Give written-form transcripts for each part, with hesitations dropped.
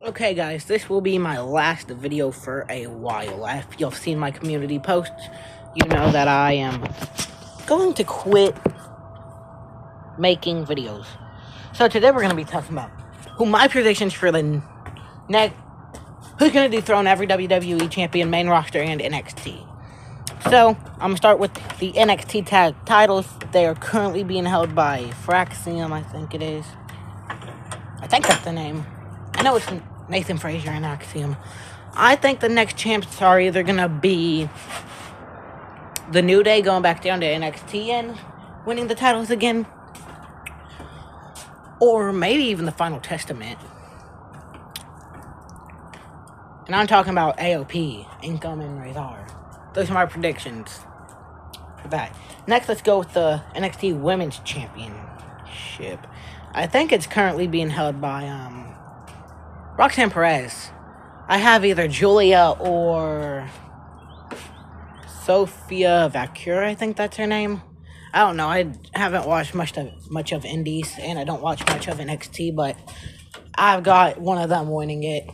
Okay guys, this will be my last video for a while. If you've seen my community posts, you know that I am going to quit making videos. So today we're going to be talking about who my predictions for the next, who's going to dethrone every WWE champion, main roster, and NXT. So, I'm going to start with the NXT tag titles. They are currently being held by Fraxium, I think it is. I think that's the name. I know it's Nathan Frazier and Axiom. I think the next champs are either going to be the New Day going back down to NXT and winning the titles again, or maybe even the Final Testament. And I'm talking about AOP, Income, and Razor. Those are my predictions for that. Next, let's go with the NXT Women's Championship. I think it's currently being held by Roxanne Perez. I have either Julia or Sophia Vacura, I think that's her name. I don't know. I haven't watched much of Indies, and I don't watch much of NXT, but I've got one of them winning it.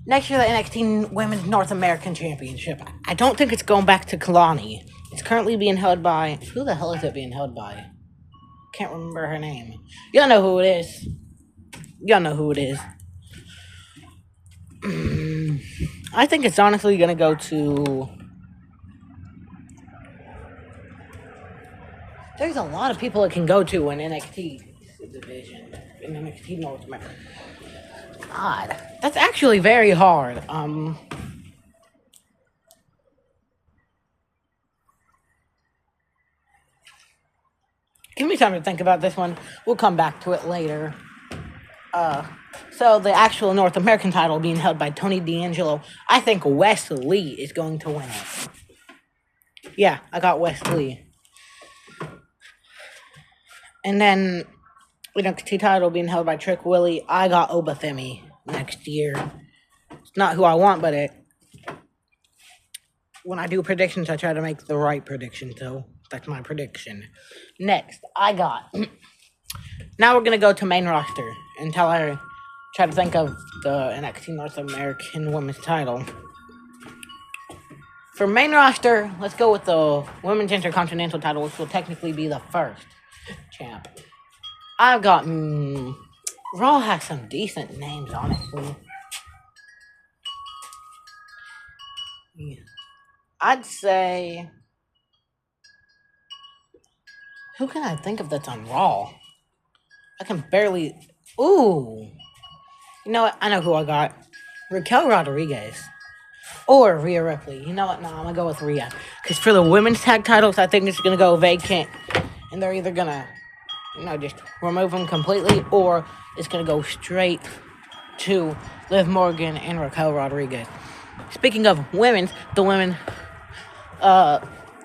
Next year, the NXT Women's North American Championship. I don't think it's going back to Kalani. It's currently being held by... Who the hell is it being held by? Can't remember her name. Y'all know who it is. Y'all know who it is. I think it's honestly going to go to... There's a lot of people it can go to in NXT division. In NXT North America. God, that's actually very hard. Give me time to think about this one. We'll come back to it later. So the actual North American title being held by Tony D'Angelo. I think Wes Lee is going to win it. Yeah, I got Wes Lee. And then NXT title being held by Trick Willie. I got Obafemi next year. It's not who I want, but when I do predictions, I try to make the right prediction. So that's my prediction. Next, I got... Now we're going to go to main roster until I try to think of the NXT North American Women's title. For main roster, let's go with the Women's Intercontinental title, which will technically be the first champ. I've got... Raw has some decent names, honestly. Yeah. I'd say... Who can I think of that's on Raw? I can barely... Ooh. You know what? I know who I got. Raquel Rodriguez. Or Rhea Ripley. You know what? No, I'm going to go with Rhea. Because for the women's tag titles, I think it's going to go vacant. And they're either going to, just remove them completely. Or it's going to go straight to Liv Morgan and Raquel Rodriguez. Speaking of women's, the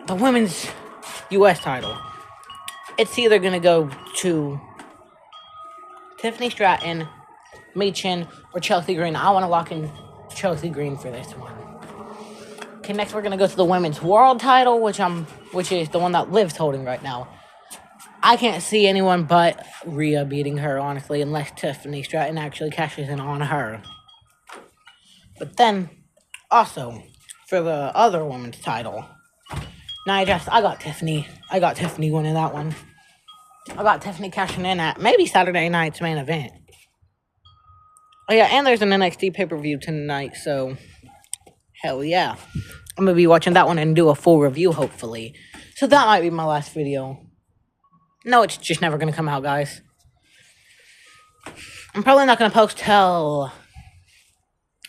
women's U.S. title. It's either going to go to Tiffany Stratton, Michin, or Chelsea Green. I want to lock in Chelsea Green for this one. Okay, next we're going to go to the women's world title, which is the one that Liv's holding right now. I can't see anyone but Rhea beating her, honestly, unless Tiffany Stratton actually cashes in on her. But then, also, for the other women's title, I got Tiffany. I got Tiffany winning that one. I got Tiffany cashing in at maybe Saturday night's main event. Oh yeah, and there's an NXT pay-per-view tonight, so hell yeah. I'm going to be watching that one and do a full review, hopefully. So that might be my last video. No, it's just never going to come out, guys. I'm probably not going to post till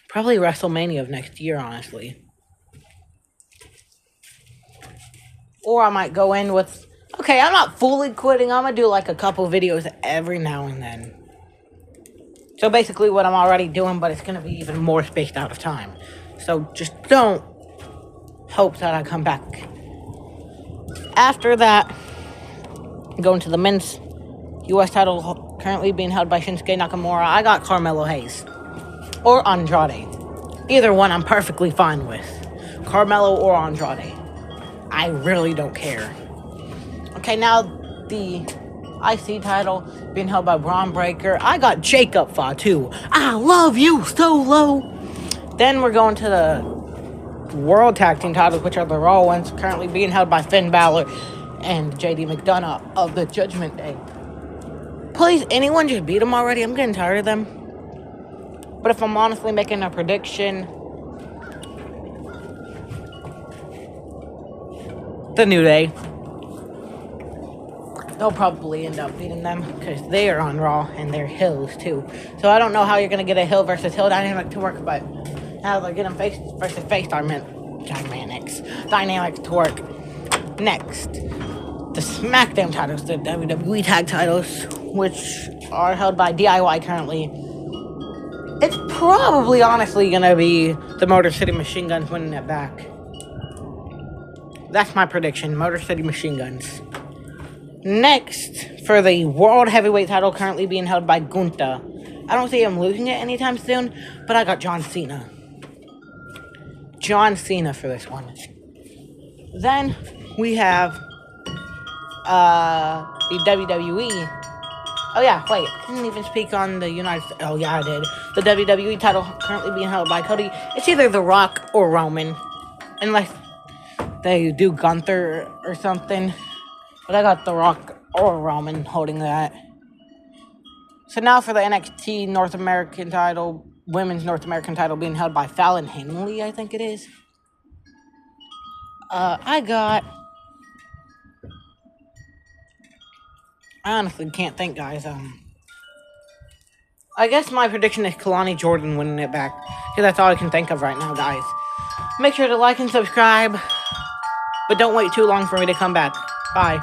probably WrestleMania of next year, honestly. Or I might go in with... Okay, I'm not fully quitting. I'm going to do like a couple videos every now and then. So basically what I'm already doing, but it's going to be even more spaced out of time. So just don't hope that I come back. After that, going to the men's U.S. title currently being held by Shinsuke Nakamura. I got Carmelo Hayes. Or Andrade. Either one I'm perfectly fine with. Carmelo or Andrade. I really don't care. Okay, now the IC title being held by Braun Breaker. I got Jacob Fatu. I love you, Solo. Then we're going to the World Tag Team titles, which are the Raw ones, currently being held by Finn Balor and JD McDonough of the Judgment Day. Please, anyone just beat them already? I'm getting tired of them. But if I'm honestly making a prediction, the New Day. They'll probably end up beating them because they are on Raw and they're heels too. So I don't know how you're going to get a heel versus heel dynamic to work, but how they're getting face versus face dynamics to work. Next, the SmackDown titles, the WWE tag titles, which are held by DIY currently. It's probably honestly going to be the Motor City Machine Guns winning it back. That's my prediction, Motor City Machine Guns. Next, for the World Heavyweight title currently being held by Gunther. I don't see him losing it anytime soon, but I got John Cena. John Cena for this one. Then, we have the WWE. Oh yeah, wait, I didn't even speak on the United States. Oh yeah, I did. The WWE title currently being held by Cody. It's either The Rock or Roman. Unless they do Gunther or something. But I got The Rock or Roman holding that. So now for the NXT North American title, Women's North American title being held by Fallon Henley, I think it is. I honestly can't think, guys. I guess my prediction is Kalani Jordan winning it back. Because that's all I can think of right now, guys. Make sure to like and subscribe. But don't wait too long for me to come back. Bye.